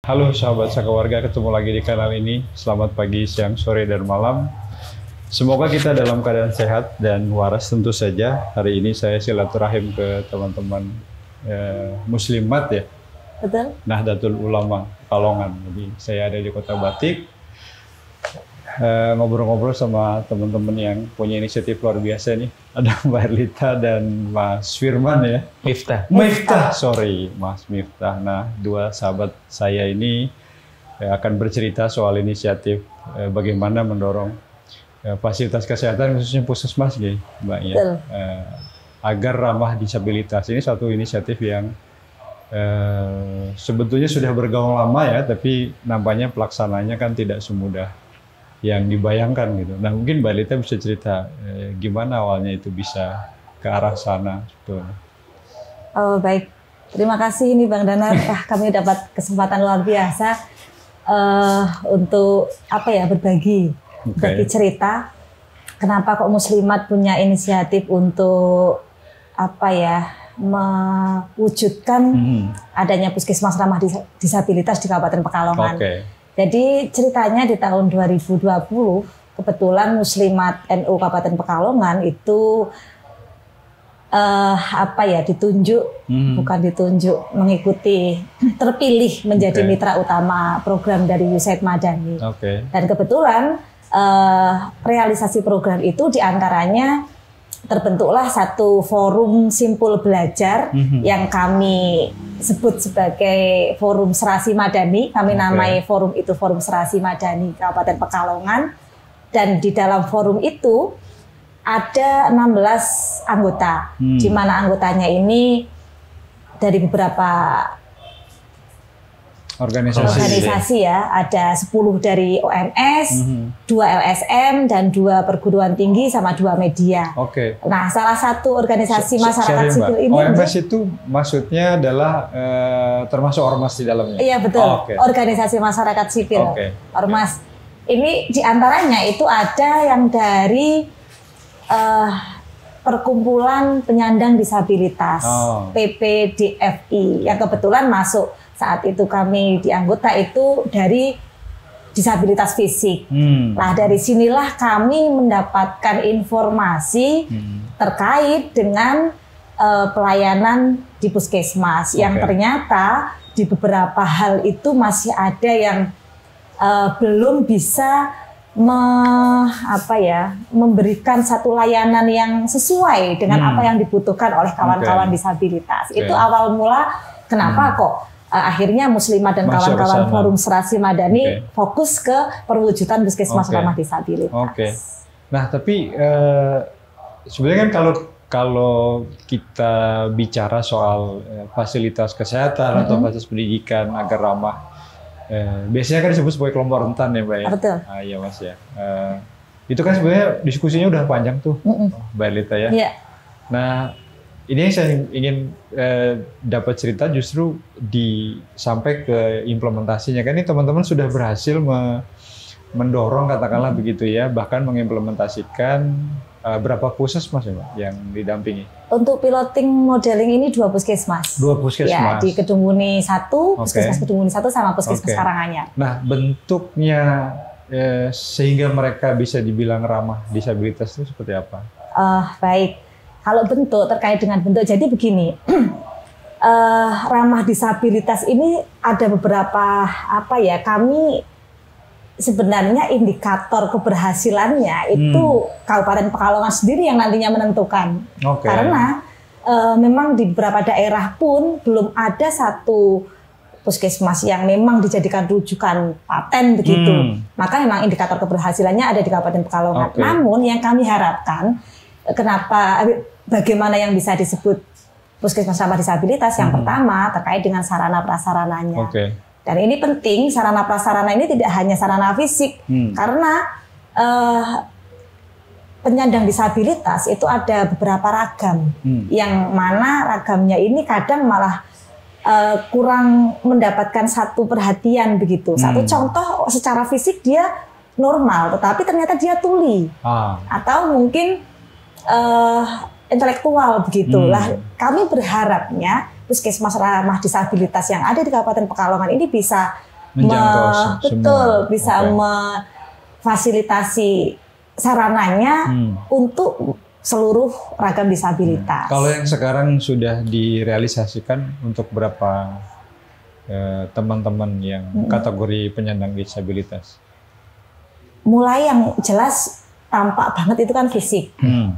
Halo sahabat Sakawarga, ketemu lagi di kanal ini. Selamat pagi, siang, sore, dan malam. Semoga kita dalam keadaan sehat dan waras tentu saja. Hari ini saya silaturahim ke teman-teman muslimat ya. Betul. Nahdlatul Ulama Pekalongan. Jadi saya ada di Kota Batik. Ngobrol-ngobrol sama teman-teman yang punya inisiatif luar biasa nih. Ada Mbak Erlita dan Mas Firman ya. Miftah, sorry Mas Miftah. Nah, dua sahabat saya ini akan bercerita soal inisiatif bagaimana mendorong fasilitas kesehatan khususnya puskesmas ya, Mbak ya, agar ramah disabilitas. Ini satu inisiatif yang sebetulnya sudah bergaung lama ya, tapi nampaknya pelaksananya kan tidak semudah yang dibayangkan gitu. Nah, mungkin Mbak Lita bisa cerita gimana awalnya itu bisa ke arah sana. Oh, baik, terima kasih ini Bang Danar. Kami dapat kesempatan luar biasa untuk berbagi cerita. Kenapa kok Muslimat punya inisiatif untuk mewujudkan adanya puskesmas ramah disabilitas di Kabupaten Pekalongan. Jadi ceritanya di tahun 2020 kebetulan Muslimat NU Kabupaten Pekalongan itu mengikuti terpilih menjadi mitra utama program dari USAID Madani. Dan kebetulan realisasi program itu diantaranya terbentuklah satu forum simpul belajar yang kami sebut sebagai Forum Serasi Madani. Kami namai forum itu Forum Serasi Madani Kabupaten Pekalongan. Dan di dalam forum itu ada 16 anggota, di mana anggotanya ini dari beberapa organisasi ya. Ada 10 dari OMS, 2 LSM, dan 2 perguruan tinggi sama 2 media. Nah, salah satu organisasi masyarakat sipil ini. OMS itu maksudnya adalah termasuk ormas di dalamnya? Iya, betul. Organisasi masyarakat sipil. Ormas. Ini diantaranya itu ada yang dari Perkumpulan Penyandang Disabilitas, PPDFI, yang kebetulan masuk saat itu kami di anggota itu dari disabilitas fisik. Nah, dari sinilah kami mendapatkan informasi terkait dengan pelayanan di puskesmas yang ternyata di beberapa hal itu masih ada yang belum bisa memberikan satu layanan yang sesuai dengan apa yang dibutuhkan oleh kawan-kawan disabilitas. Itu awal mula kenapa kok akhirnya Muslimat dan kawan-kawan Forum Serasi Madani fokus ke perwujudan puskesmas ramah disabilitas. Nah, tapi sebenarnya kan kalau kita bicara soal fasilitas kesehatan atau fasilitas pendidikan agar ramah, biasanya kan disebut sebagai kelompok rentan ya, Mbak ya. Betul. Iya Mas ya. Itu kan sebenarnya diskusinya udah panjang tuh, Mbak Lita ya. Nah, ini yang saya ingin dapat cerita justru sampai ke implementasinya. Kan ini teman-teman sudah berhasil mendorong katakanlah begitu ya, bahkan mengimplementasikan berapa puskesmas ya, Mbak, yang didampingi? Untuk piloting modeling ini 2 puskesmas. 2 puskesmas. Ya, di Kedungmuni 1, puskesmas Kedungmuni 1 sama puskesmas Karanganyar. Nah, bentuknya sehingga mereka bisa dibilang ramah disabilitas itu seperti apa? Baik. Kalau bentuk, terkait dengan bentuk, jadi begini, ramah disabilitas ini ada beberapa kami sebenarnya indikator keberhasilannya itu Kabupaten Pekalongan sendiri yang nantinya menentukan. Karena memang di beberapa daerah pun belum ada satu puskesmas yang memang dijadikan rujukan paten begitu. Maka memang indikator keberhasilannya ada di Kabupaten Pekalongan. Namun yang kami harapkan, bagaimana yang bisa disebut puskesmas ramah disabilitas? Yang pertama terkait dengan sarana prasarananya. Dan ini penting, sarana prasarana ini tidak hanya sarana fisik, karena penyandang disabilitas itu ada beberapa ragam, yang mana ragamnya ini kadang malah kurang mendapatkan satu perhatian begitu. Satu contoh, secara fisik dia normal, tetapi ternyata dia tuli, atau mungkin intelektual begitulah. Kami berharapnya puskesmas ramah disabilitas yang ada di Kabupaten Pekalongan ini bisa betul bisa memfasilitasi sarananya untuk seluruh ragam disabilitas. Kalau yang sekarang sudah direalisasikan untuk berapa teman-teman yang kategori penyandang disabilitas? Mulai yang jelas tampak banget itu kan fisik.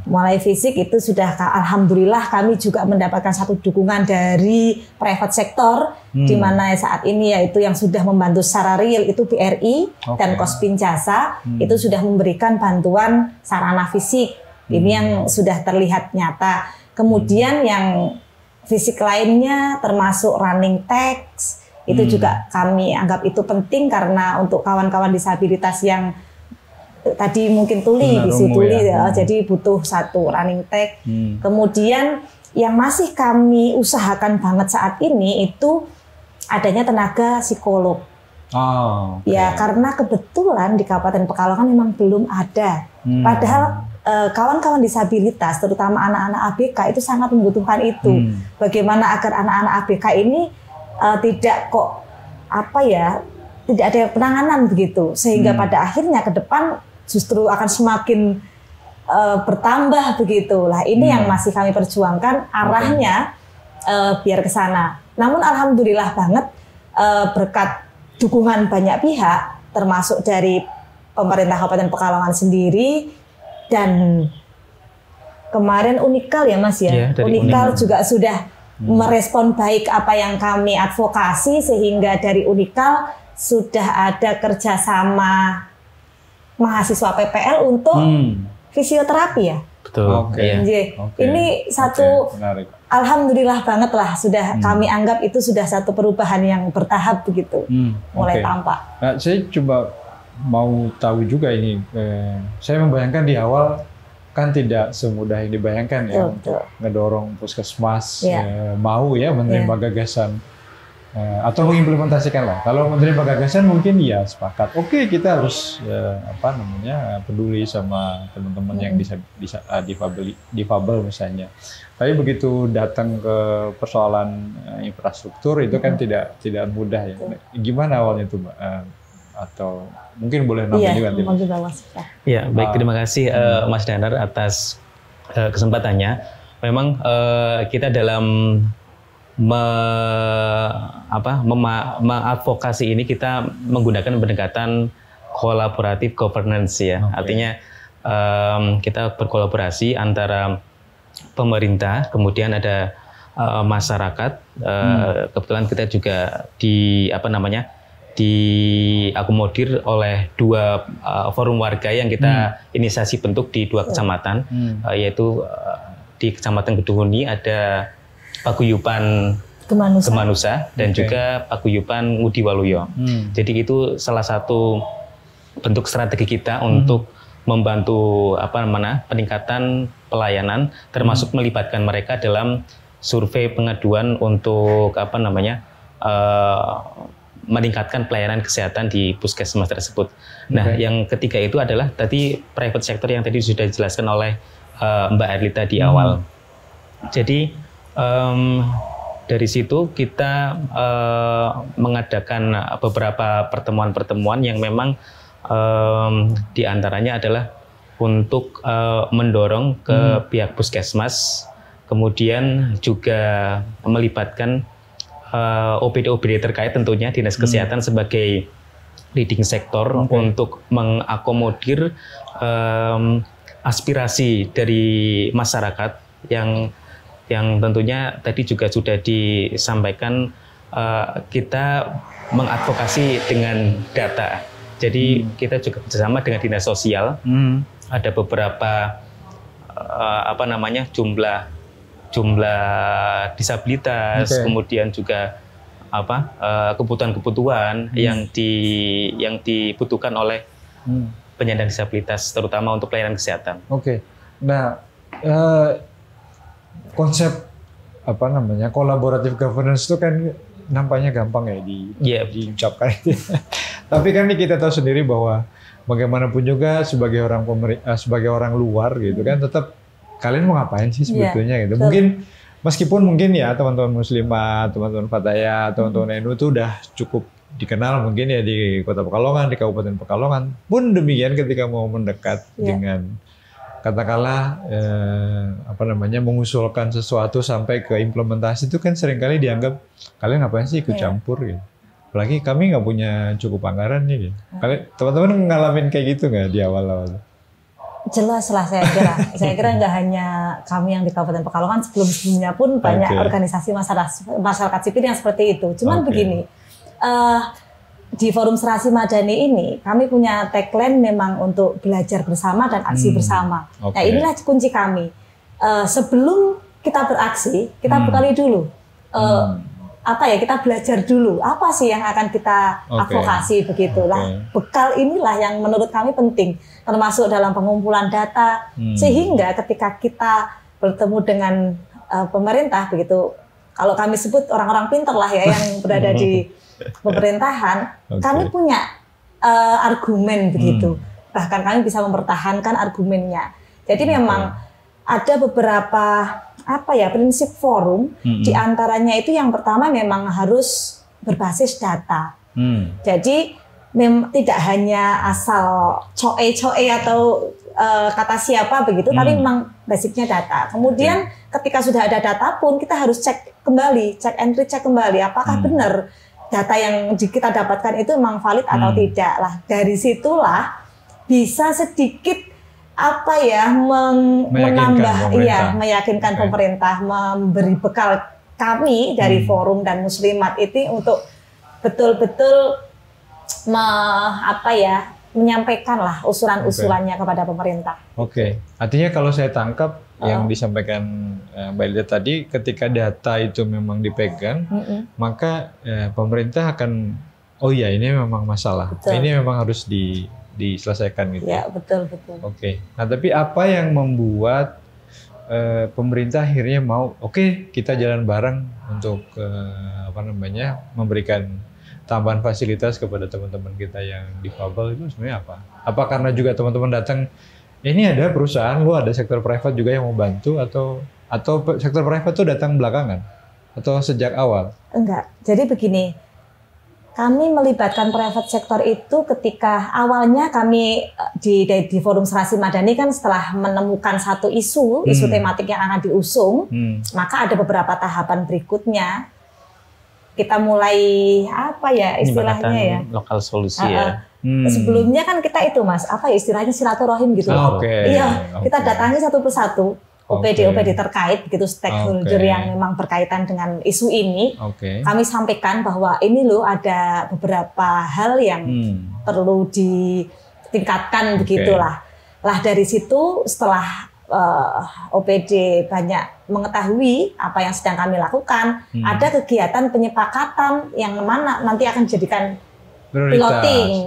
Mulai fisik itu sudah alhamdulillah kami juga mendapatkan satu dukungan dari private sector di mana saat ini yaitu yang sudah membantu secara real itu BRI dan Kospin Jasa itu sudah memberikan bantuan sarana fisik. Ini yang sudah terlihat nyata. Kemudian yang fisik lainnya termasuk running text itu juga kami anggap itu penting karena untuk kawan-kawan disabilitas yang tadi mungkin tuli bisu tuli ya. Jadi butuh satu running tag. Kemudian yang masih kami usahakan banget saat ini itu adanya tenaga psikolog. Ya karena kebetulan di Kabupaten Pekalongan memang belum ada. Padahal kawan-kawan disabilitas terutama anak-anak ABK itu sangat membutuhkan itu. Bagaimana agar anak-anak ABK ini tidak tidak ada penanganan begitu sehingga pada akhirnya ke depan justru akan semakin bertambah begitu. Lah ini yang masih kami perjuangkan arahnya biar ke sana. Namun alhamdulillah banget berkat dukungan banyak pihak termasuk dari pemerintah Kabupaten Pekalongan sendiri dan kemarin Unikal ya Mas ya. Unikal juga sudah merespon baik apa yang kami advokasi sehingga dari Unikal sudah ada kerjasama mahasiswa PPL untuk fisioterapi ya. Betul. Ini satu alhamdulillah banget lah sudah kami anggap itu sudah satu perubahan yang bertahap begitu mulai tampak. Nah, saya coba mau tahu juga ini. Saya membayangkan di awal kan tidak semudah yang dibayangkan ya untuk ngedorong puskesmas mau ya menerima gagasan. Atau mengimplementasikan lah. Kalau menerima gagasan mungkin ya sepakat. Oke, kita harus peduli sama teman-teman yang difabel misalnya. Tapi begitu datang ke persoalan infrastruktur itu kan tidak mudah ya. Gimana awalnya itu, Mbak? Atau mungkin boleh nambah juga Mas. Ya, baik, terima kasih Mas Danar atas kesempatannya. Memang kita dalam mengadvokasi ini kita menggunakan pendekatan kolaboratif governance ya. Artinya kita berkolaborasi antara pemerintah, kemudian ada masyarakat. Kebetulan kita juga diakomodir oleh dua forum warga yang kita inisiasi bentuk di dua kecamatan, yaitu di Kecamatan Geduhuni ada Paguyuban Gemanusa dan juga Paguyuban Ngudi Waluyo. Jadi itu salah satu bentuk strategi kita untuk membantu peningkatan pelayanan, termasuk melibatkan mereka dalam survei pengaduan untuk meningkatkan pelayanan kesehatan di puskesmas tersebut. Nah, yang ketiga itu adalah tadi private sector yang tadi sudah dijelaskan oleh Mbak Erlita di awal. Jadi dari situ kita mengadakan beberapa pertemuan-pertemuan yang memang diantaranya adalah untuk mendorong ke pihak puskesmas, kemudian juga melibatkan OPD-OPD terkait tentunya Dinas Kesehatan sebagai leading sektor untuk mengakomodir aspirasi dari masyarakat yang tentunya tadi juga sudah disampaikan, kita mengadvokasi dengan data. Jadi kita juga bersama dengan Dinas Sosial, ada beberapa jumlah disabilitas, kemudian juga kebutuhan-kebutuhan yang dibutuhkan oleh penyandang disabilitas, terutama untuk pelayanan kesehatan. Nah, konsep kolaboratif governance itu kan nampaknya gampang ya diucapkan. Tapi kan kita tahu sendiri bahwa bagaimanapun juga sebagai orang luar gitu kan, tetap kalian mau ngapain sih sebetulnya gitu. Meskipun mungkin ya teman-teman muslimah, teman-teman Fataya, teman-teman NU itu udah cukup dikenal mungkin ya di Kota Pekalongan, di Kabupaten Pekalongan. Pun demikian ketika mau mendekat dengan katakanlah mengusulkan sesuatu sampai ke implementasi itu kan seringkali dianggap kalian ngapain sih ikut campur gitu. Apalagi kami nggak punya cukup anggaran nih. Kalian teman-teman ngalamin kayak gitu nggak di awal-awal? Jelas lah saya kira. Saya kira nggak hanya kami yang di Kabupaten Pekalongan, sebelum-sebelumnya pun banyak organisasi masyarakat sipil yang seperti itu. Cuman begini, di Forum Serasi Madani ini kami punya tagline memang untuk belajar bersama dan aksi bersama. Nah inilah kunci kami. Sebelum kita beraksi, kita bekali dulu. Kita belajar dulu apa sih yang akan kita advokasi begitulah. Bekal inilah yang menurut kami penting, termasuk dalam pengumpulan data, sehingga ketika kita bertemu dengan pemerintah begitu, kalau kami sebut orang-orang pintar lah ya yang berada di pemerintahan, kami punya argumen begitu, bahkan kami bisa mempertahankan argumennya. Jadi memang ada beberapa prinsip forum, di antaranya itu yang pertama memang harus berbasis data. Jadi tidak hanya asal coe-coe atau kata siapa begitu, tapi memang basicnya data. Kemudian ketika sudah ada data pun kita harus cek kembali, cek and recheck kembali, apakah benar data yang kita dapatkan itu memang valid atau tidak lah. Dari situlah bisa sedikit meyakinkan pemerintah, memberi bekal kami dari forum dan muslimat itu untuk betul-betul menyampaikan lah usulan-usulannya kepada pemerintah. Artinya kalau saya tangkap yang disampaikan Mbak Lita tadi, ketika data itu memang dipegang, maka pemerintah akan, ini memang masalah, ini memang harus diselesaikan gitu. Ya, betul. Nah, tapi apa yang membuat pemerintah akhirnya mau kita jalan bareng untuk memberikan tambahan fasilitas kepada teman-teman kita yang difabel, itu sebenarnya apa? Apa karena juga teman-teman datang, ini ada perusahaan, ada sektor private juga yang mau bantu, atau sektor private itu datang belakangan atau sejak awal? Enggak. Jadi begini, kami melibatkan private sector itu ketika awalnya kami di Forum Serasi Madani kan setelah menemukan satu isu tematik yang akan diusung, maka ada beberapa tahapan berikutnya. Kita mulai istilahnya ya? Lokal solusi ya. Sebelumnya kan kita itu Mas, istilahnya silaturahim gitu. Kita datangi satu persatu. OPD terkait begitu, stakeholder yang memang berkaitan dengan isu ini, kami sampaikan bahwa ini loh ada beberapa hal yang perlu ditingkatkan begitulah. Lah dari situ setelah OPD banyak mengetahui apa yang sedang kami lakukan, ada kegiatan penyepakatan yang mana nanti akan dijadikan piloting,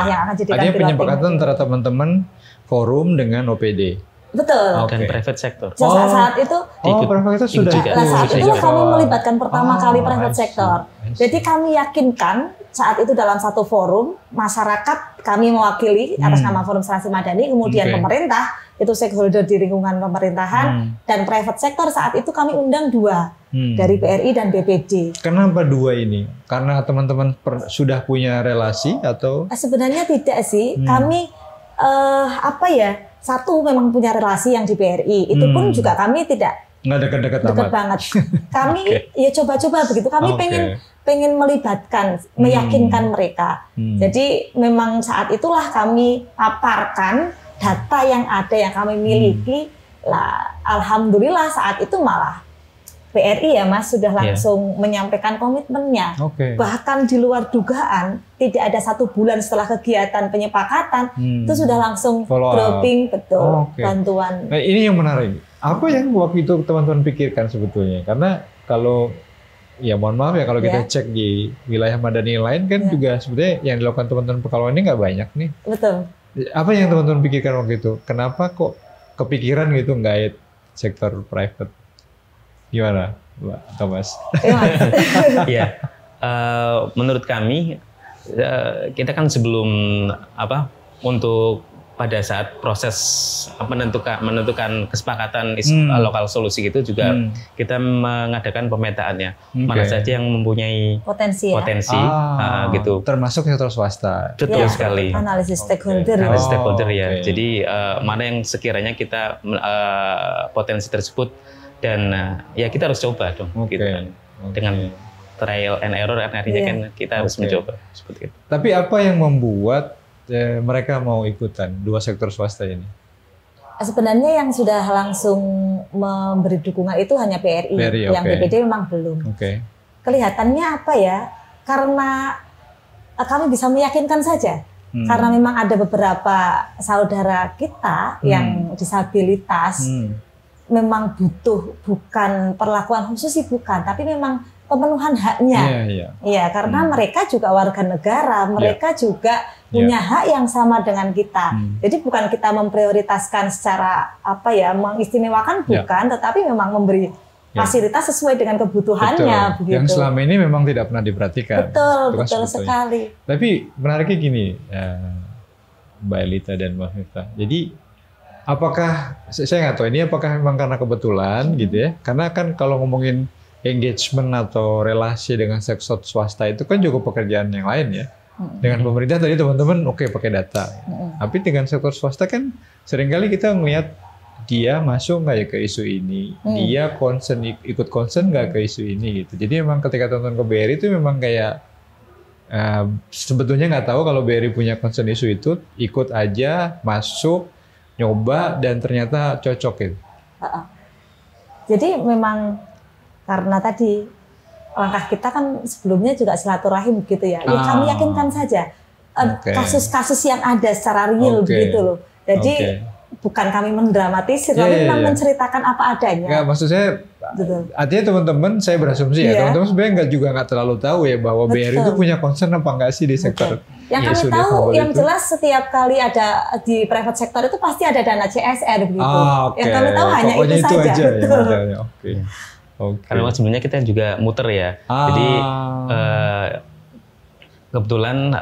yang akan jadikan piloting. Penyepakatan antara teman-teman forum dengan OPD. Betul. Dan private sector. Saat itu, private sector sudah. Saat itu kami melibatkan pertama kali private sector. Jadi kami yakinkan saat itu dalam satu forum masyarakat kami mewakili atas nama Forum Serasi Madani, kemudian pemerintah itu stakeholder di lingkungan pemerintahan, dan private sector saat itu kami undang 2 dari BRI dan BPD. Kenapa 2 ini? Karena teman-teman sudah punya relasi atau? Sebenarnya tidak sih. Kami satu memang punya relasi yang di BRI, itu pun juga kami nggak dekat-dekat banget. Kami ya coba-coba begitu. Kami pengen melibatkan, meyakinkan mereka. Jadi memang saat itulah kami paparkan data yang ada yang kami miliki. Lah, alhamdulillah saat itu malah BRI ya Mas sudah langsung menyampaikan komitmennya. Bahkan di luar dugaan, tidak ada 1 bulan setelah kegiatan penyepakatan itu sudah langsung dropping bantuan. Nah ini yang menarik. Apa yang waktu itu teman-teman pikirkan sebetulnya? Karena kalau mohon maaf ya kalau kita cek di wilayah Madani lain kan juga sebetulnya yang dilakukan teman-teman Pekalongan ini nggak banyak nih. Betul. Apa yang teman-teman pikirkan waktu itu? Kenapa kok kepikiran gitu nggak sektor private? Gimana, Mbak Thomas? Iya, menurut kami kita kan sebelum untuk pada saat proses menentukan kesepakatan lokal solusi itu juga kita mengadakan pemetaannya. Mana saja yang mempunyai potensi gitu. Termasuk sektor swasta. Betul sekali. Analisis stakeholder. Analisis stakeholder ya. Jadi mana yang sekiranya kita potensi tersebut dan ya kita harus coba dong gitu kan. Dengan trial and error artinya kan kita harus mencoba seperti itu. Tapi apa yang membuat mereka mau ikutan dua sektor swasta ini? Sebenarnya yang sudah langsung memberi dukungan itu hanya BRI yang BPD memang belum. Kelihatannya apa ya? Karena kami bisa meyakinkan saja. Karena memang ada beberapa saudara kita yang disabilitas memang butuh bukan perlakuan khusus sih bukan, tapi memang pemenuhan haknya. Iya, karena mereka juga warga negara, mereka juga punya hak yang sama dengan kita. Jadi bukan kita memprioritaskan secara mengistimewakan bukan, tetapi memang memberi fasilitas sesuai dengan kebutuhannya. Begitu. Yang selama ini memang tidak pernah diperhatikan. Betul sekali. Tapi menariknya gini, Mbak Elita dan Mbak Miftah. Jadi apakah saya nggak tahu ini apakah memang karena kebetulan gitu ya? Karena kan kalau ngomongin engagement atau relasi dengan sektor swasta itu kan juga pekerjaan yang lain ya. Dengan pemerintah tadi teman-teman pakai data. Tapi dengan sektor swasta kan seringkali kita melihat dia masuk nggak ya ke isu ini, dia ikut concern nggak ke isu ini gitu. Jadi memang ketika teman-teman ke BRI itu memang kayak sebetulnya nggak tahu kalau BRI punya concern isu itu, ikut aja masuk, nyoba dan ternyata cocok gitu. Jadi memang karena tadi langkah kita kan sebelumnya juga silaturahim gitu ya. Kami yakinkan saja kasus-kasus yang ada secara real begitu loh. Jadi bukan kami mendramatisir, tapi memang menceritakan apa adanya. Nggak, maksud saya, artinya teman-teman, saya berasumsi ya, teman-teman sebenarnya juga nggak terlalu tahu ya bahwa BRI itu punya concern apa nggak sih di sektor. Yang kami tahu, yang jelas setiap kali ada di private sector itu pasti ada dana CSR begitu. Yang kami tahu hanya pokoknya itu saja. Karena sebenarnya kita juga muter ya. Jadi kebetulan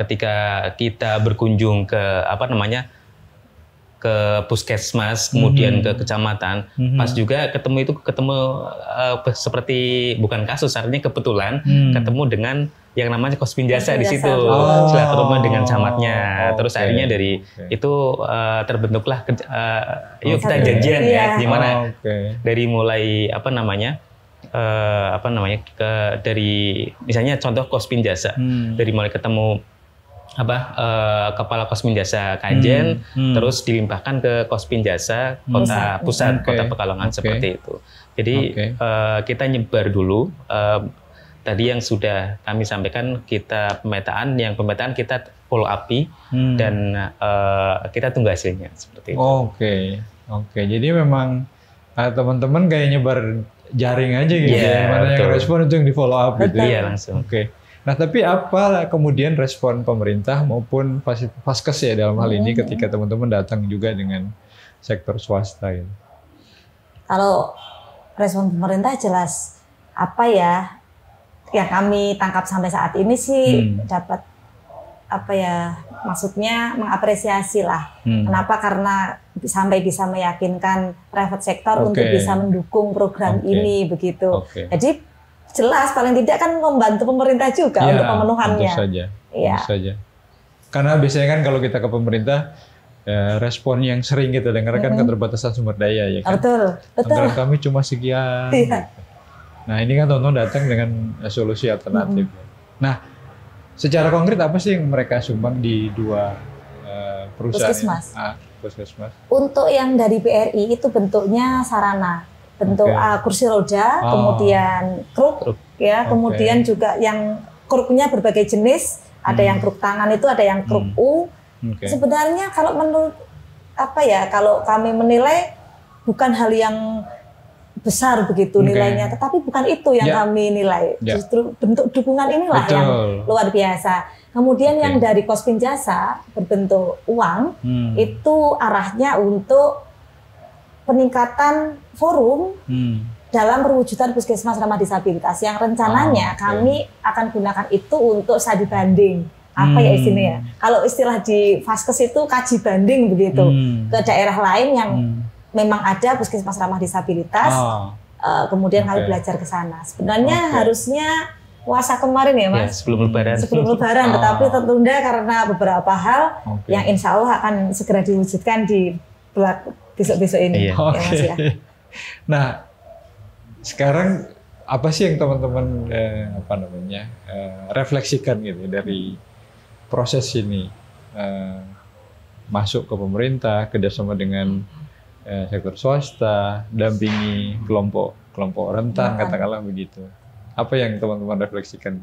ketika kita berkunjung ke ke puskesmas, kemudian ke kecamatan, pas juga ketemu seperti bukan kasus, artinya kebetulan ketemu dengan yang namanya Kospinjasa di situ, silaturahmi dengan camatnya, terus akhirnya dari itu terbentuklah, yuk kita janjian ya, gimana dari mulai dari misalnya contoh Kospinjasa, dari mulai ketemu Kepala Kospinjasa Kajen, terus dilimpahkan ke Kospinjasa Kota Pusat, Kota Pekalongan seperti itu. Jadi kita nyebar dulu. Tadi yang sudah kami sampaikan kita pemetaan kita follow up dan kita tunggu hasilnya seperti itu. Oke. Jadi memang teman-teman kayak nyebar jaring aja gitu ya. Mana yang respon itu yang di follow up gitu. Iya langsung. Nah, tapi apa kemudian respon pemerintah maupun Vaskes ya dalam hal ini ketika teman-teman datang juga dengan sektor swasta gitu? Kalau respon pemerintah jelas yang kami tangkap sampai saat ini sih dapat maksudnya mengapresiasi lah. Kenapa? Karena sampai bisa meyakinkan private sector untuk bisa mendukung program ini begitu. Jadi jelas paling tidak kan membantu pemerintah juga untuk pemenuhannya. Tentu saja. Karena biasanya kan kalau kita ke pemerintah respon yang sering kita dengar kan keterbatasan sumber daya ya kan. Betul. Anggaran kami cuma sekian. Gitu. Nah ini kan teman-teman datang dengan solusi alternatif. Nah secara konkret apa sih yang mereka sumbang di dua perusahaan? Puskesmas. Untuk yang dari BRI itu bentuknya sarana. Bentuk kursi roda, kemudian kruk, kemudian juga yang kruknya berbagai jenis, ada yang kruk tangan itu, ada yang kruk U. Sebenarnya kalau menurut kalau kami menilai bukan hal yang besar begitu nilainya, tetapi bukan itu yang kami nilai. Justru bentuk dukungan inilah yang luar biasa. Kemudian yang dari Kospinjasa berbentuk uang, itu arahnya untuk peningkatan forum dalam perwujudan puskesmas ramah disabilitas yang rencananya kami akan gunakan itu untuk studi banding apa ya istilahnya? Kalau istilah di Vaskes itu kaji banding begitu ke daerah lain yang memang ada puskesmas ramah disabilitas. Kemudian kami belajar ke sana. Sebenarnya harusnya puasa kemarin ya Mas? Ya, sebelum Lebaran. Sebelum Lebaran, tetapi tertunda karena beberapa hal yang insya Allah akan segera diwujudkan di besok-besok ini. Ya, Mas, ya. Nah, sekarang apa sih yang teman-teman refleksikan gitu dari proses ini, masuk ke pemerintah, kerjasama dengan sektor swasta, dampingi kelompok rentan, katakanlah begitu. Apa yang teman-teman refleksikan?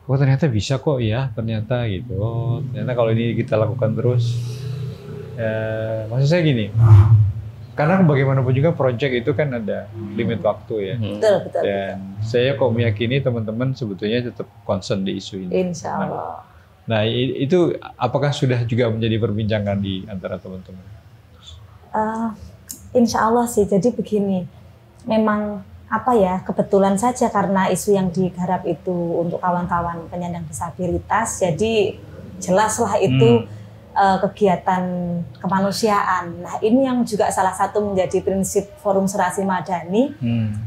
Oh ternyata bisa kok ya, ternyata gitu. Oh, ternyata kalau ini kita lakukan terus, maksud saya gini, karena bagaimanapun juga proyek itu kan ada limit waktu ya. Betul. Dan saya kok meyakini teman-teman sebetulnya tetap concern di isu ini. Insya Allah. Nah itu apakah sudah juga menjadi perbincangan di antara teman-teman? Insya Allah sih. Jadi begini, memang kebetulan saja karena isu yang digarap itu untuk kawan-kawan penyandang disabilitas, jadi jelaslah itu kegiatan kemanusiaan. Nah ini yang juga salah satu menjadi prinsip Forum Serasi Madani,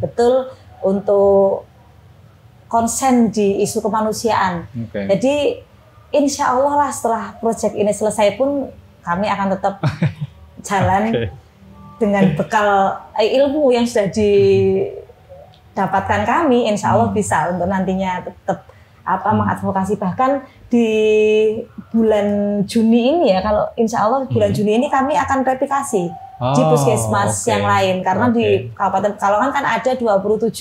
betul untuk konsen di isu kemanusiaan. Jadi insya Allah lah setelah proyek ini selesai pun kami akan tetap jalan dengan bekal ilmu yang sudah didapatkan kami, insya Allah bisa untuk nantinya tetap mengadvokasi. Bahkan di bulan Juni ini ya, kalau insya Allah bulan Juni ini kami akan replikasi di puskesmas yang lain, karena di Kabupaten Pekalongan kan ada 27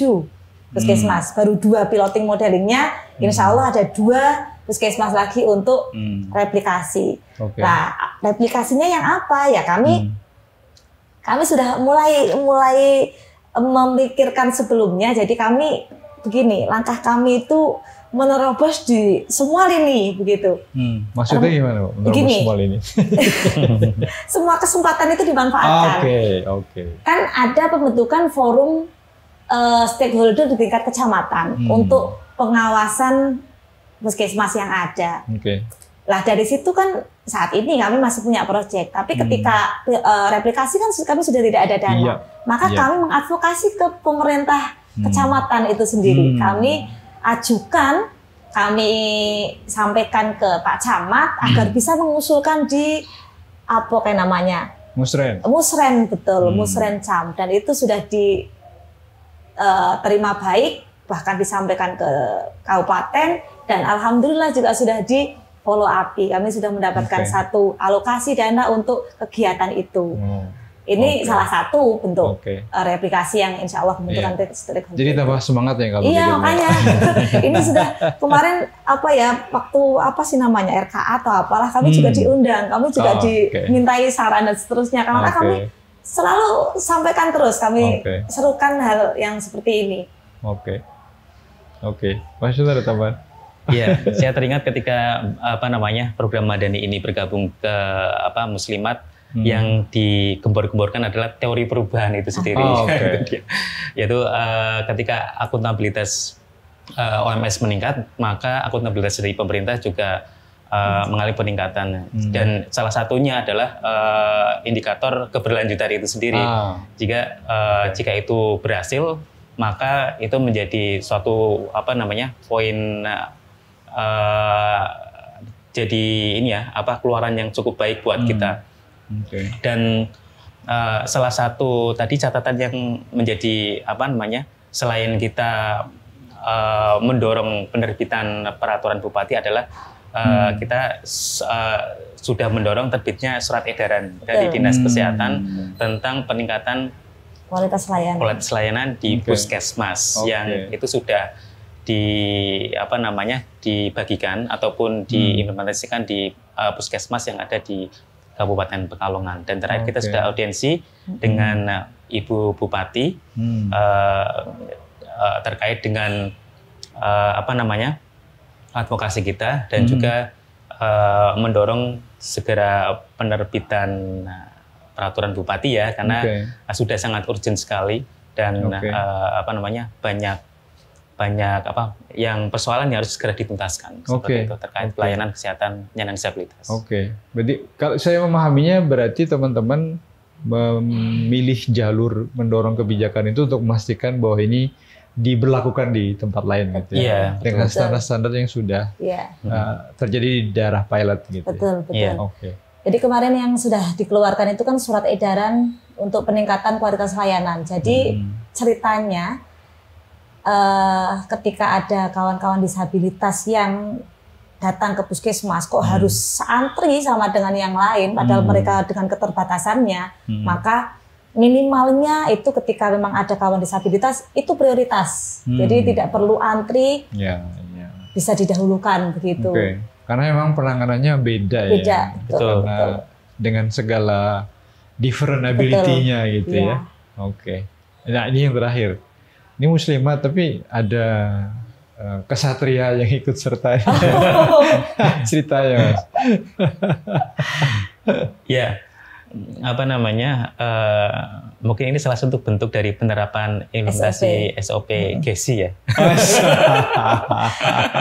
puskesmas, baru 2 piloting modelingnya, insya Allah ada 2 puskesmas lagi untuk replikasi. Nah, replikasinya yang apa ya, kami sudah mulai memikirkan sebelumnya. Jadi kami begini, langkah kami itu menerobos di semua lini begitu. Maksudnya gimana, Bu? Menerobos semua lini? Semua kesempatan itu dimanfaatkan. Kan ada pembentukan forum stakeholder di tingkat kecamatan untuk pengawasan puskesmas yang ada. Lah dari situ kan saat ini kami masih punya proyek, tapi ketika replikasi kan kami sudah tidak ada dana, maka kami mengadvokasi ke pemerintah kecamatan itu sendiri. Kami ajukan, kami sampaikan ke Pak Camat agar bisa mengusulkan di Musren, betul, Musren Cam, dan itu sudah diterima baik, bahkan disampaikan ke kabupaten, dan alhamdulillah juga sudah di follow up. Kami sudah mendapatkan satu alokasi dana untuk kegiatan itu. Ini salah satu bentuk replikasi yang insya Allah pembentukan stakeholder. Jadi tambah semangat ya kalau begitu. Makanya ini sudah kemarin waktu RKA atau apalah, kami juga diundang, kami juga dimintai saran dan seterusnya. Karena kami selalu sampaikan terus, kami serukan hal yang seperti ini. Mas Yunus ada tambahan? Iya, saya teringat ketika program Madani ini bergabung ke Muslimat, yang digembor-gemborkan adalah teori perubahan itu sendiri. Yaitu ketika akuntabilitas OMS meningkat, maka akuntabilitas dari pemerintah juga mengalami peningkatan. Dan salah satunya adalah indikator keberlanjutan itu sendiri. Jika itu berhasil, maka itu menjadi suatu poin jadi keluaran yang cukup baik buat kita. Dan salah satu tadi catatan yang menjadi selain kita mendorong penerbitan peraturan bupati adalah kita sudah mendorong terbitnya surat edaran dari Dinas Kesehatan tentang peningkatan kualitas layanan di puskesmas yang itu sudah dibagikan ataupun diimplementasikan di puskesmas yang ada di Kabupaten Pekalongan. Dan terakhir kita sudah audiensi dengan Ibu Bupati terkait dengan advokasi kita, dan juga mendorong segera penerbitan peraturan Bupati ya, karena sudah sangat urgent sekali, dan banyak banyak yang persoalan yang harus segera dituntaskan seperti itu terkait pelayanan kesehatan penyandang disabilitas. Berarti kalau saya memahaminya berarti teman-teman memilih jalur mendorong kebijakan itu untuk memastikan bahwa ini diberlakukan di tempat lain gitu ya. Dengan standar-standar yang sudah terjadi di daerah pilot gitu. Betul. Jadi kemarin yang sudah dikeluarkan itu kan surat edaran untuk peningkatan kualitas layanan. Jadi ceritanya ketika ada kawan-kawan disabilitas yang datang ke puskesmas kok harus antri sama dengan yang lain, padahal mereka dengan keterbatasannya, maka minimalnya itu ketika memang ada kawan disabilitas itu prioritas. Jadi tidak perlu antri, bisa didahulukan begitu. Karena memang penanganannya beda ya. Betul. Dengan segala different ability-nya gitu ya. Nah ini yang terakhir. Ini muslimat tapi ada kesatria yang ikut serta. Ceritanya Mas. Mungkin ini salah satu bentuk dari penerapan implementasi SOP GESI ya.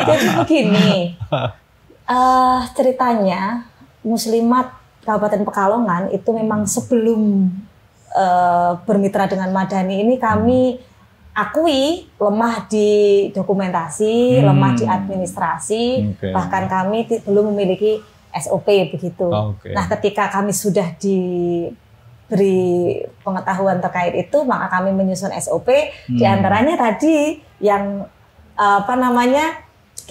Jadi begini, ceritanya muslimat Kabupaten Pekalongan itu memang sebelum bermitra dengan Madani ini kami akui lemah di dokumentasi, lemah di administrasi, bahkan kami belum memiliki SOP begitu. Nah, ketika kami sudah diberi pengetahuan terkait itu, maka kami menyusun SOP. Di antaranya tadi yang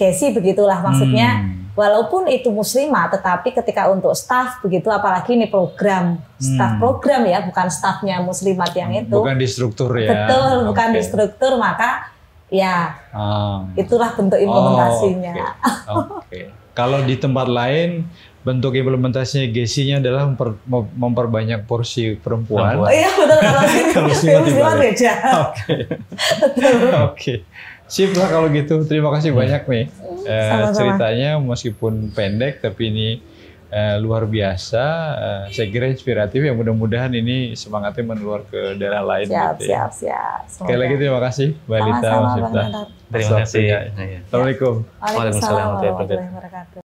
GESI begitulah maksudnya. Walaupun itu muslimah, tetapi ketika untuk staf begitu, apalagi ini program staf program ya, bukan stafnya muslimat yang itu. Bukan di struktur ya. Betul, bukan di struktur, maka ya itulah bentuk implementasinya. Kalau di tempat lain bentuk implementasinya GESI-nya adalah memperbanyak porsi perempuan. Iya betul, kalau muslimat beda. Sip lah kalau gitu. Terima kasih banyak nih. Ceritanya meskipun pendek tapi ini luar biasa. Saya kira inspiratif ya, mudah-mudahan ini semangatnya menular ke daerah lain. Siap. Sekali lagi terima kasih Mbak Lita, Mas Miftah. Terima kasih. Assalamualaikum. Waalaikumsalam warahmatullahi wabarakatuh.